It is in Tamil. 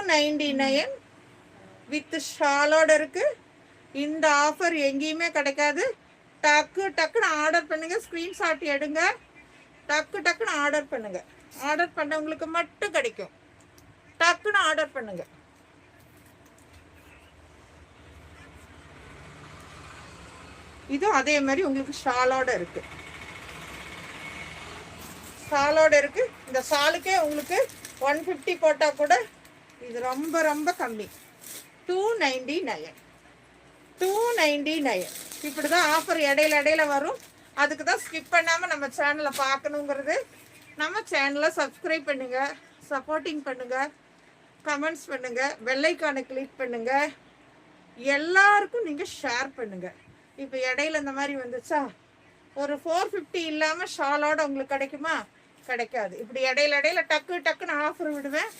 299 வித் ஷாலோட இருக்குது. இந்த ஆஃபர் எங்கேயுமே கிடைக்காது. டக்குன்னு ஆர்டர் பண்ணுங்கள், ஸ்க்ரீன்ஷாட் எடுங்க, டக்குன்னு ஆர்டர் பண்ணுங்கள். ஆர்டர் பண்ணவங்களுக்கு மட்டும் கிடைக்கும். டக்குன்னு ஆர்டர் பண்ணுங்கள். இதுவும் அதே மாதிரி உங்களுக்கு ஷாலோட இருக்கு. இந்த ஷாலுக்கே உங்களுக்கு 150 போட்டால் கூட இது ரொம்ப ரொம்ப கம்மி. 299. இப்படி தான் ஆஃபர் இடையில வரும். அதுக்கு தான் ஸ்கிப் பண்ணாமல் நம்ம சேனலை பார்க்கணுங்கிறது. நம்ம சேனலை சப்ஸ்கிரைப் பண்ணுங்கள், சப்போர்ட்டிங் பண்ணுங்கள், கமெண்ட்ஸ் பண்ணுங்கள், பெல் ஐக்கானை கிளிக் பண்ணுங்கள், எல்லாருக்கும் நீங்கள் ஷேர் பண்ணுங்கள். இப்போ இடையில இந்த மாதிரி வந்துச்சா, ஒரு 450 இல்லாமல் ஷாலோட உங்களுக்கு கிடைக்குமா? கிடைக்காது. இப்படி இடையில டக்குன்னு ஆஃபர் விடுவேன்.